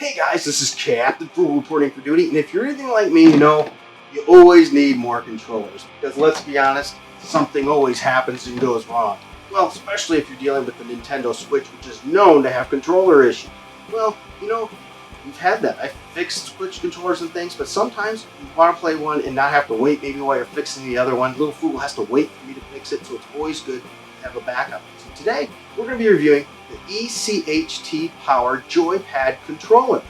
Hey guys, this is Captain Fool reporting for duty, and if you're anything like me, you know you always need more controllers. Because let's be honest, something always happens and goes wrong. Well, especially if you're dealing with the Nintendo Switch, which is known to have controller issues. Well, we've had that. I fixed Switch controllers and things, but sometimes you want to play one and not have to wait maybe while you're fixing the other one. Little Fool has to wait for me to fix it, so it's always good to have a backup. So today, we're going to be reviewing the ECHT Power Joypad controller.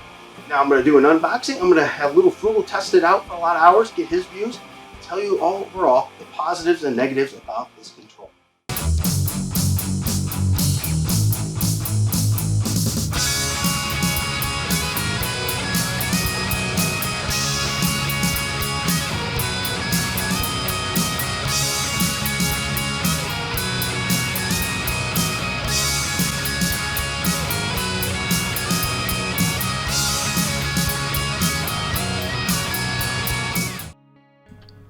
Now I'm going to do an unboxing. I'm going to have Little Frugal test it out for a lot of hours, get his views, tell you all overall the positives and negatives about this controller.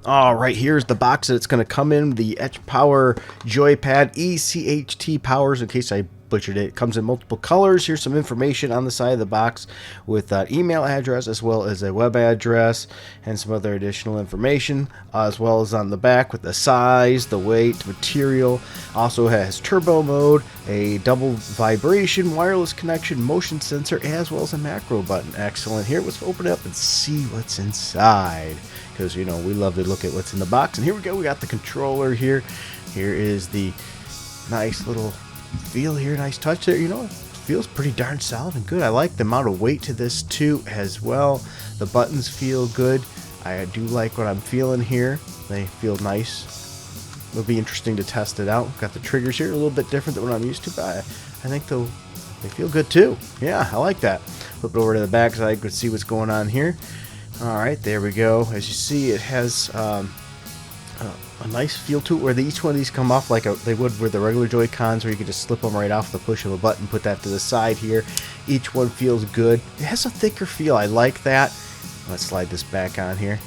All right, here's the box that it's going to come in. The ECHT Power Joypad ECHT Powers, in case I butchered it. It comes in multiple colors. Here's some information on the side of the box with an email address as well as a web address and some other additional information, as well as on the back with the size, the weight, material. Also has turbo mode, a double vibration, wireless connection, motion sensor, as well as a macro button. Excellent. Here, let's open it up and see what's inside, because we love to look at what's in the box. And here we go, we got the controller here. Here is the nice little feel here, nice touch there. It feels pretty darn solid and good. I like the amount of weight to this too as well. The buttons feel good. I do like what I'm feeling here. They feel nice. It'll be interesting to test it out. Got the triggers here, a little bit different than what I'm used to, but I think they feel good too. Yeah, I like that. Flip it over to the back so I can see what's going on here. Alright, there we go. As you see, it has a nice feel to it, where each one of these come off like they would with the regular Joy-Cons, where you can just slip them right off the push of a button, put that to the side here. Each one feels good. It has a thicker feel. I like that. Let's slide this back on here.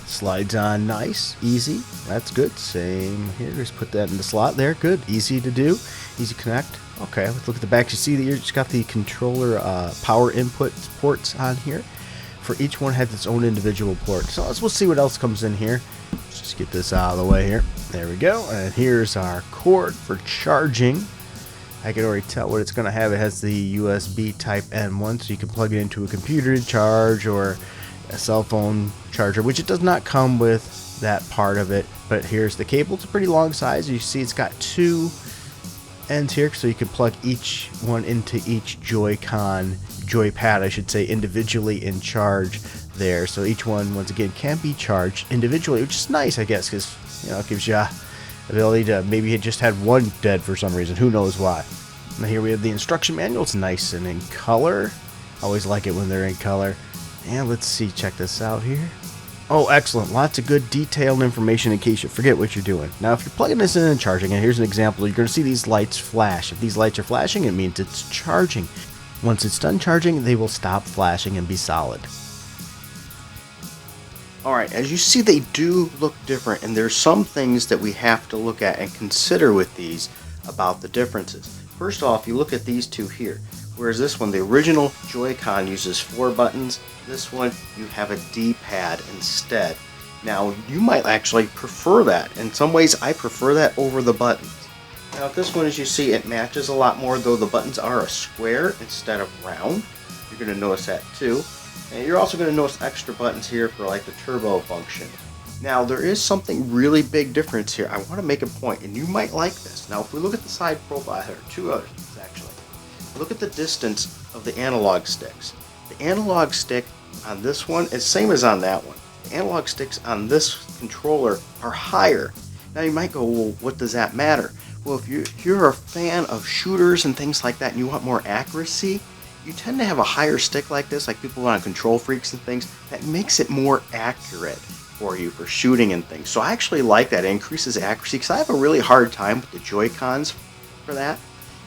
Slides on nice, easy. That's good. Same here. Just put that in the slot there. Good. Easy to do. Easy to connect. Okay, let's look at the back. You see that you've just got the controller power input ports on here. For each one has its own individual port. So we'll see what else comes in here. Let's just get this out of the way here. There we go. And here's our cord for charging. I can already tell what it's going to have. It has the USB type N1, so you can plug it into a computer to charge, or a cell phone charger, which it does not come with that part of it. But here's the cable. It's a pretty long size. You see it's got two ends here, so you can plug each one into each joypad, I should say, individually in charge there. So each one, once again, can be charged individually, which is nice, I guess, because it gives you the ability to maybe it just had one dead for some reason. Who knows why? Now here we have the instruction manual. It's nice and in color. Always like it when they're in color. And let's see, check this out here. Oh, excellent. Lots of good detailed information in case you forget what you're doing. Now, if you're plugging this in and charging, and here's an example, you're going to see these lights flash. If these lights are flashing, it means it's charging. Once it's done charging, they will stop flashing and be solid. Alright, as you see, they do look different, and there's some things that we have to look at and consider with these about the differences. First off, you look at these two here. Whereas this one, the original Joy-Con, uses 4 buttons. This one, you have a D-pad instead. Now, you might actually prefer that. In some ways, I prefer that over the buttons. Now, this one, as you see, it matches a lot more, though the buttons are a square instead of round. You're going to notice that too. And you're also going to notice extra buttons here for like the turbo function. Now, there is something really big difference here. I want to make a point, and you might like this. Now, if we look at the side profile here, 2 other things actually. Look at the distance of the analog sticks. The analog stick on this one is same as on that one. The analog sticks on this controller are higher. Now you might go, well, what does that matter? Well, if you're a fan of shooters and things like that, and you want more accuracy, you tend to have a higher stick like this, like people on Control Freaks and things. That makes it more accurate for you for shooting and things. So I actually like that. It increases accuracy, because I have a really hard time with the Joy-Cons for that.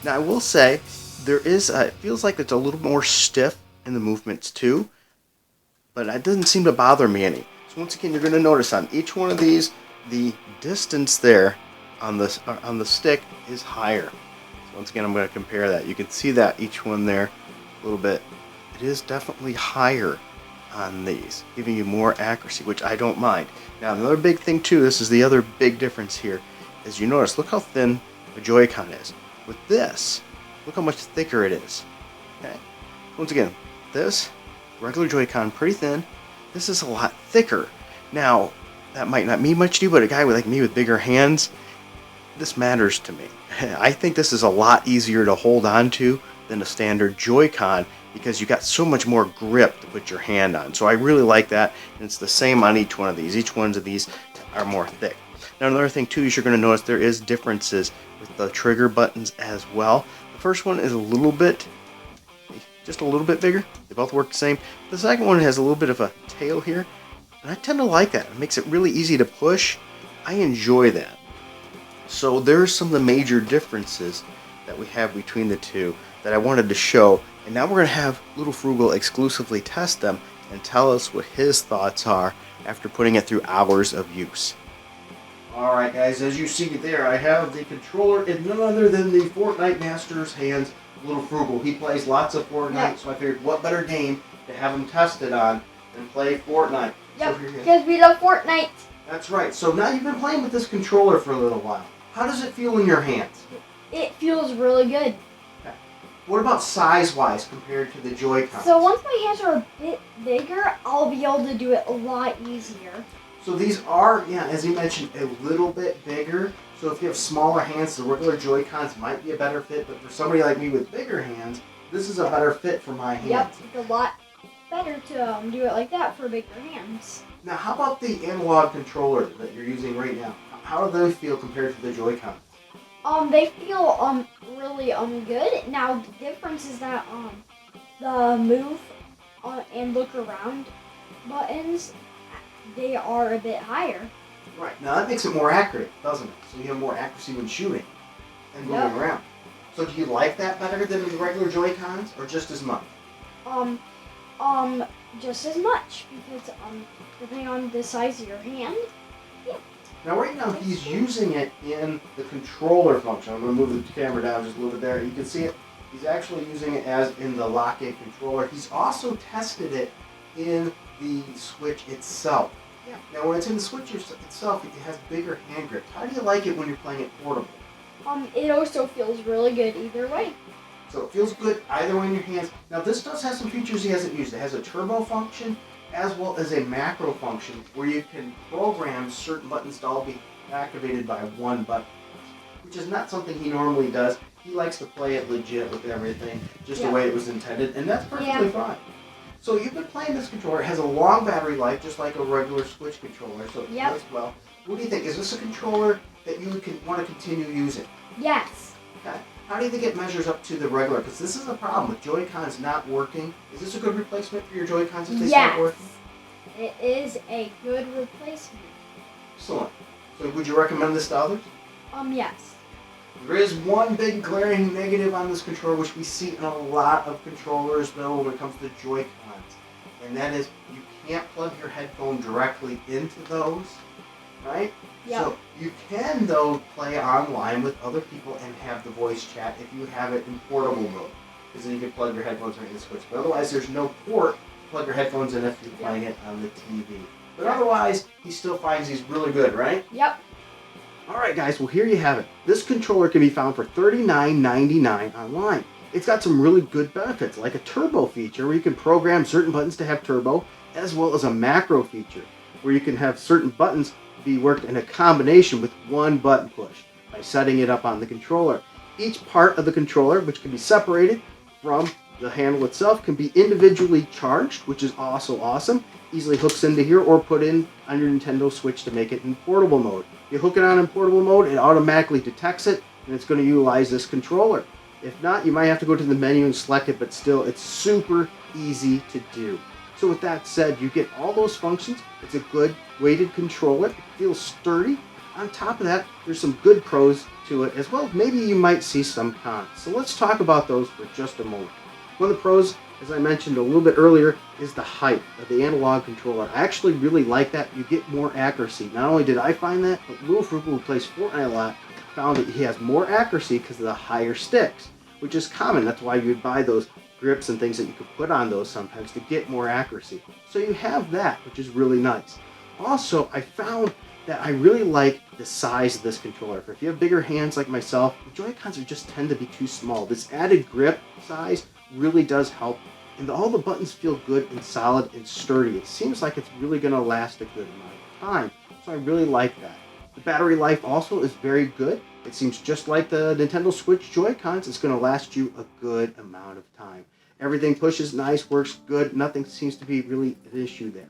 Now I will say, there is it feels like it's a little more stiff in the movements too, but that doesn't seem to bother me any. So once again, you're going to notice on each one of these, the distance there on the stick is higher. So once again, I'm going to compare that. You can see that each one there a little bit it is definitely higher on these, giving you more accuracy, which I don't mind. Now, another big thing too, this is the other big difference here, is you notice, look how thin the Joy-Con is. With this, look how much thicker it is. Okay? Once again, this regular Joy-Con, pretty thin. This is a lot thicker. Now, that might not mean much to you, but a guy like me with bigger hands, this matters to me. I think this is a lot easier to hold on to than a standard Joy-Con because you got so much more grip to put your hand on. So I really like that, and it's the same on each one of these. Each one of these are more thick. Now another thing too is you're going to notice there is differences with the trigger buttons as well. The first one is just a little bit bigger. They both work the same. The second one has a little bit of a tail here, and I tend to like that. It makes it really easy to push. I enjoy that. So there's some of the major differences that we have between the two that I wanted to show, and now we're going to have Little Frugal exclusively test them and tell us what his thoughts are after putting it through hours of use. Alright guys, as you see there, I have the controller in none other than the Fortnite Master's hands, Little Frugal. He plays lots of Fortnite, so I figured what better game to have him tested on than play Fortnite. Yep, because we love Fortnite. That's right. So now you've been playing with this controller for a little while. How does it feel in your hands? It feels really good. Okay. What about size-wise compared to the Joy-Cons? So once my hands are a bit bigger, I'll be able to do it a lot easier. So these are, yeah, as you mentioned, a little bit bigger. So if you have smaller hands, the regular Joy-Cons might be a better fit. But for somebody like me with bigger hands, this is a better fit for my hands. Yep, it's a lot better to do it like that for bigger hands. Now, how about the analog controller that you're using right now? How do those feel compared to the Joy-Cons? They feel really good. Now the difference is that the move and look around buttons, they are a bit higher. Right. Now that makes it more accurate, doesn't it? So you have more accuracy when shooting and moving around. So do you like that better than the regular Joy-Cons, or just as much? Just as much, because depending on the size of your hand. Yeah. Now right now he's using it in the controller function. I'm going to move the camera down just a little bit there. You can see it. He's actually using it as in the lock-in controller. He's also tested it in the Switch itself. Yeah. Now when it's in the Switch itself, it has bigger hand grip. How do you like it when you're playing it portable? It also feels really good either way. So it feels good either way in your hands. Now this does have some features he hasn't used. It has a turbo function as well as a macro function where you can program certain buttons to all be activated by one button, which is not something he normally does. He likes to play it legit with everything, just the way it was intended, and that's perfectly fine. So you've been playing this controller. It has a long battery life, just like a regular Switch controller, so it works well. What do you think? Is this a controller that you want to continue using? Yes. Okay. How do you think it measures up to the regular? Because this is a problem with Joy-Cons not working. Is this a good replacement for your Joy-Cons if they start working? It is a good replacement. Excellent. So would you recommend this to others? Yes. There is one big glaring negative on this controller, which we see in a lot of controllers, though, when it comes to Joy-Cons. And that is you can't plug your headphone directly into those, right? Yep. So you can, though, play online with other people and have the voice chat if you have it in portable mode. Because then you can plug your headphones right in the Switch. But otherwise, there's no port to plug your headphones in if you're playing it on the TV. But otherwise, he still finds these really good, right? Yep. Alright guys, well here you have it. This controller can be found for $39.99 online. It's got some really good benefits, like a turbo feature where you can program certain buttons to have turbo, as well as a macro feature where you can have certain buttons be worked in a combination with one button push by setting it up on the controller. Each part of the controller, which can be separated from the handle itself, can be individually charged, which is also awesome. Easily hooks into here or put in on your Nintendo Switch to make it in portable mode. You hook it on in portable mode, it automatically detects it, and it's going to utilize this controller. If not, you might have to go to the menu and select it, but still, it's super easy to do. So with that said, you get all those functions. It's a good weighted controller. It feels sturdy. On top of that, there's some good pros to it as well. Maybe you might see some cons. So let's talk about those for just a moment. One of the pros, as I mentioned a little bit earlier, is the height of the analog controller. I actually really like that. You get more accuracy. Not only did I find that, but Little Frugal, who plays Fortnite a lot, found that he has more accuracy because of the higher sticks, which is common. That's why you'd buy those grips and things that you could put on those sometimes to get more accuracy. So you have that, which is really nice. Also, I found that I really like the size of this controller. If you have bigger hands like myself, the Joy-Cons just tend to be too small. This added grip size really does help, and all the buttons feel good and solid and sturdy. It seems like it's really going to last a good amount of time, so I really like that. The battery life also is very good. It seems just like the Nintendo Switch Joy-Cons. It's going to last you a good amount of time. Everything pushes nice, works good. Nothing seems to be really an issue there.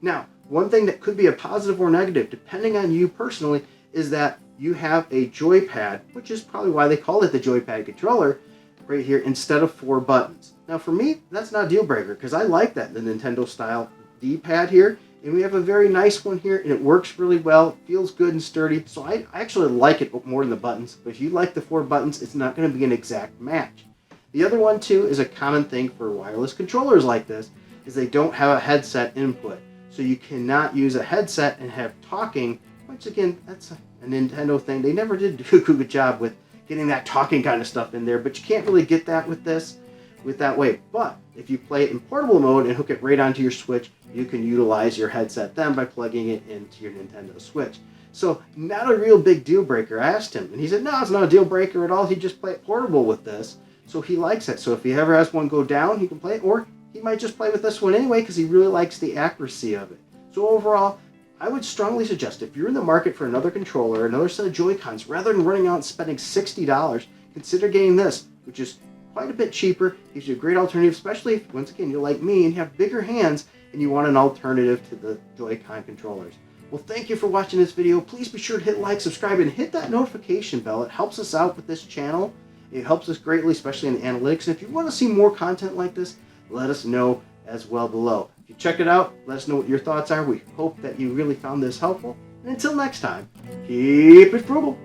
Now, one thing that could be a positive or negative, depending on you personally, is that you have a joypad, which is probably why they call it the joypad controller, right here, instead of 4 buttons. Now, for me, that's not a deal breaker, because I like that, the Nintendo style D-pad here, and we have a very nice one here, and it works really well, feels good and sturdy, so I actually like it more than the buttons, but if you like the 4 buttons, it's not going to be an exact match. The other one, too, is a common thing for wireless controllers like this, is they don't have a headset input. So you cannot use a headset and have talking, which again, that's a Nintendo thing. They never did do a good job with getting that talking kind of stuff in there, but you can't really get that with this, with that way. But if you play it in portable mode and hook it right onto your Switch, you can utilize your headset then by plugging it into your Nintendo Switch. So not a real big deal breaker. I asked him, and he said, no, it's not a deal breaker at all. He just play it portable with this. So he likes it. So if he ever has one go down, he can play it, or he might just play with this one anyway because he really likes the accuracy of it. So overall, I would strongly suggest if you're in the market for another controller, another set of Joy-Cons, rather than running out and spending $60, consider getting this, which is quite a bit cheaper, gives you a great alternative, especially if, once again, you're like me and you have bigger hands and you want an alternative to the Joy-Con controllers. Well, thank you for watching this video. Please be sure to hit like, subscribe, and hit that notification bell. It helps us out with this channel. It helps us greatly, especially in the analytics. And if you want to see more content like this, let us know as well below. If you check it out, let us know what your thoughts are. We hope that you really found this helpful. And until next time, keep it frugal.